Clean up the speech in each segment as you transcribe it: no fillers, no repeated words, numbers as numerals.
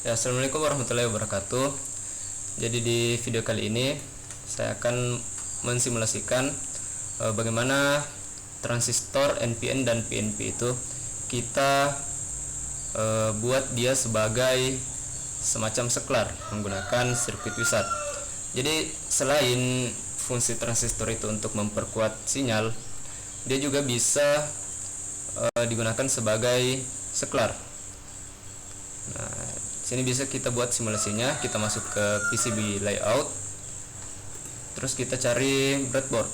Ya, assalamualaikum warahmatullahi wabarakatuh. Jadi di video kali ini saya akan mensimulasikan bagaimana transistor NPN dan PNP itu kita buat dia sebagai semacam seklar menggunakan sirkuit Wishart. Jadi selain fungsi transistor itu untuk memperkuat sinyal, dia juga bisa digunakan sebagai seklar. Nah, sini bisa kita buat simulasinya. Kita masuk ke PCB layout, terus kita cari breadboard.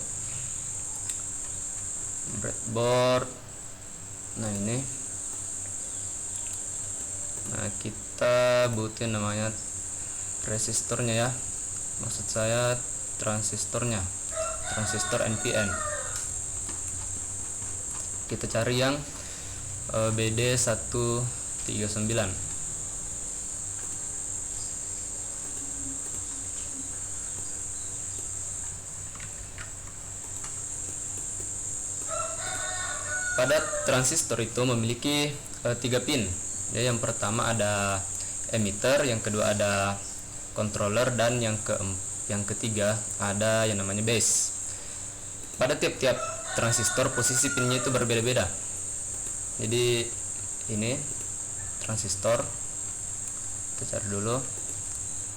Nah ini, nah kita butuhin namanya resistornya ya, maksud saya transistornya, transistor NPN. Kita cari yang BD139. Pada transistor itu memiliki 3 pin. Ya, yang pertama ada emitter, yang kedua ada controller, dan yang ketiga ada yang namanya base. Pada tiap-tiap transistor posisi pinnya itu berbeda-beda. Jadi ini transistor, kita cari dulu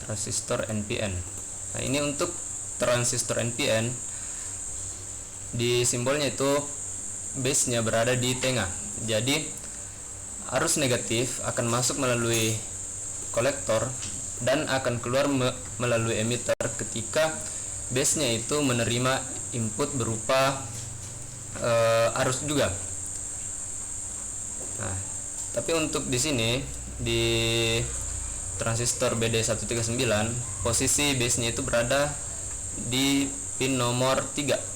transistor NPN. Nah, ini untuk transistor NPN, di simbolnya itu base-nya berada di tengah. Jadi arus negatif akan masuk melalui kolektor dan akan keluar melalui emitter ketika base-nya itu menerima input berupa arus juga. Nah, tapi untuk di sini di transistor BD139 posisi base-nya itu berada di pin nomor 3.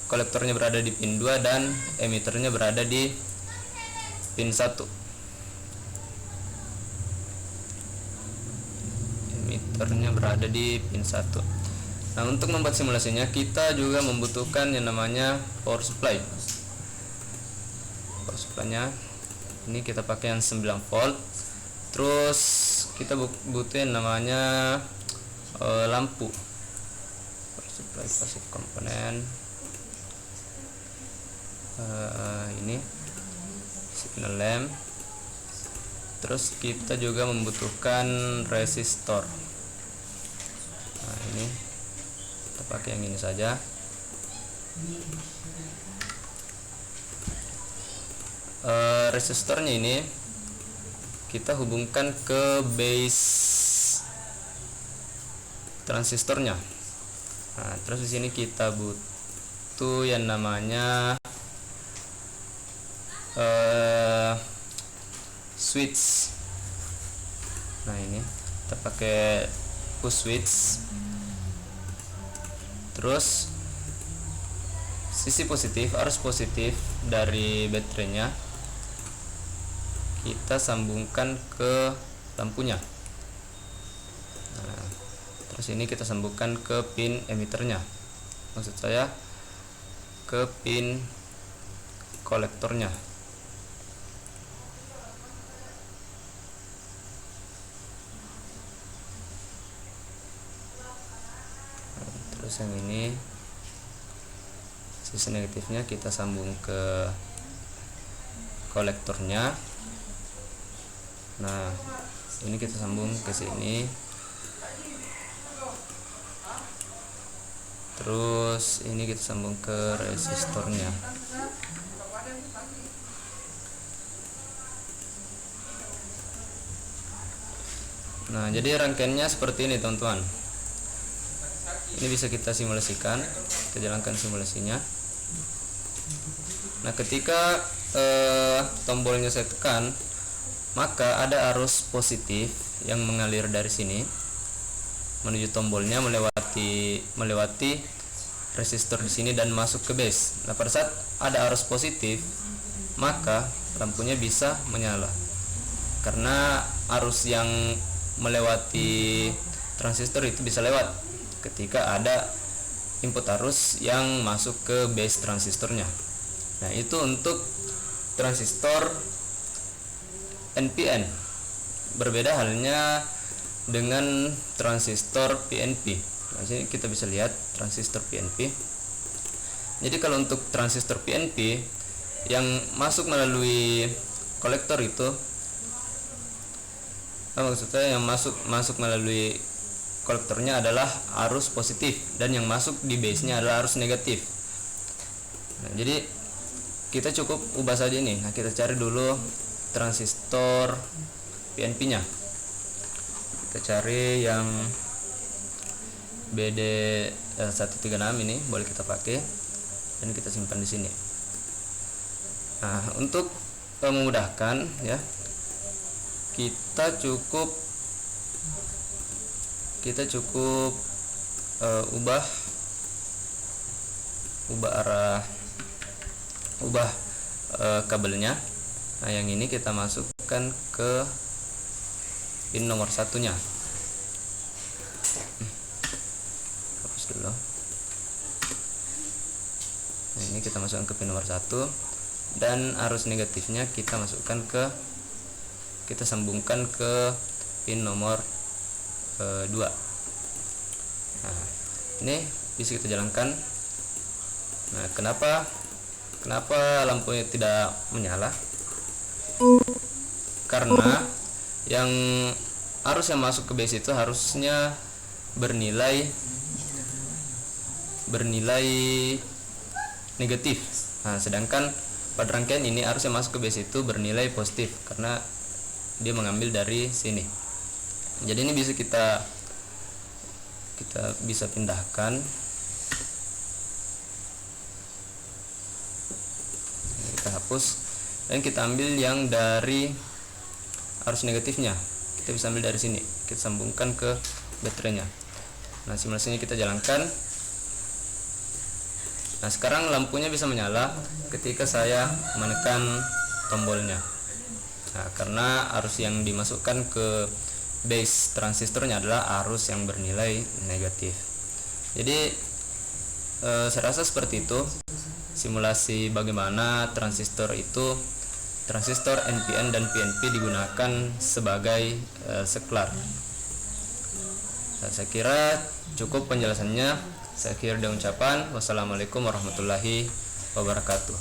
Kolektornya berada di pin 2 dan emiternya berada di pin 1. Emiternya berada di pin 1. Nah, untuk membuat simulasinya kita juga membutuhkan yang namanya power supply. Power supply-nya ini kita pakai yang 9 volt. Terus kita butuhin namanya lampu. Power supply passive komponen. Ini signal lamp. Terus kita juga membutuhkan resistor. Nah, ini kita pakai yang ini saja. Resistornya ini kita hubungkan ke base transistornya. Nah, terus di sini kita butuh yang namanya switch. Nah, ini kita pakai push switch. Terus sisi positif, arus positif dari baterainya kita sambungkan ke lampunya. Nah, terus ini kita sambungkan ke pin emiternya, maksud saya ke pin kolektornya. Terus yang ini sisi negatifnya kita sambung ke kolektornya. Nah, ini kita sambung ke sini. Terus ini kita sambung ke resistornya. Nah, jadi rangkaiannya seperti ini, teman-teman. Ini bisa kita simulasikan, kita jalankan simulasinya. Nah, ketika tombolnya saya tekan, maka ada arus positif yang mengalir dari sini menuju tombolnya, melewati resistor di sini dan masuk ke base. Nah, pada saat ada arus positif, maka lampunya bisa menyala karena arus yang melewati transistor itu bisa lewat ketika ada input arus yang masuk ke base transistornya. Nah, itu untuk transistor NPN. berbeda halnya dengan transistor PNP. Nah, sini kita bisa lihat transistor PNP. Jadi kalau untuk transistor PNP yang masuk melalui kolektor itu, maksudnya yang masuk melalui kolektornya adalah arus positif, dan yang masuk di base-nya adalah arus negatif. Nah, jadi kita cukup ubah saja ini. Nah, kita cari dulu transistor PNP-nya. Kita cari yang BD 136 ini, boleh kita pakai dan kita simpan di sini. Nah, untuk memudahkan ya, kita cukup ubah kabelnya. Nah, yang ini kita masukkan ke pin nomor satunya. Hapus dulu. Nah, ini kita masukkan ke pin nomor 1, dan arus negatifnya kita sambungkan ke pin nomor 2. Nah, ini bisa kita jalankan. Nah, kenapa lampunya tidak menyala? Karena yang arus yang masuk ke base itu harusnya bernilai negatif. Nah, sedangkan pada rangkaian ini arus yang masuk ke base itu bernilai positif karena dia mengambil dari sini. Jadi ini bisa kita bisa pindahkan. Kita hapus dan kita ambil yang dari arus negatifnya. Kita bisa ambil dari sini, kita sambungkan ke baterainya. Nah, simulasinya kita jalankan. Nah, sekarang lampunya bisa menyala ketika saya menekan tombolnya. Nah, karena arus yang dimasukkan ke base transistornya adalah arus yang bernilai negatif. Jadi saya rasa seperti itu simulasi bagaimana transistor NPN dan PNP digunakan sebagai seklar. Nah, saya kira cukup penjelasannya. Saya akhiri dengan ucapan wassalamualaikum warahmatullahi wabarakatuh.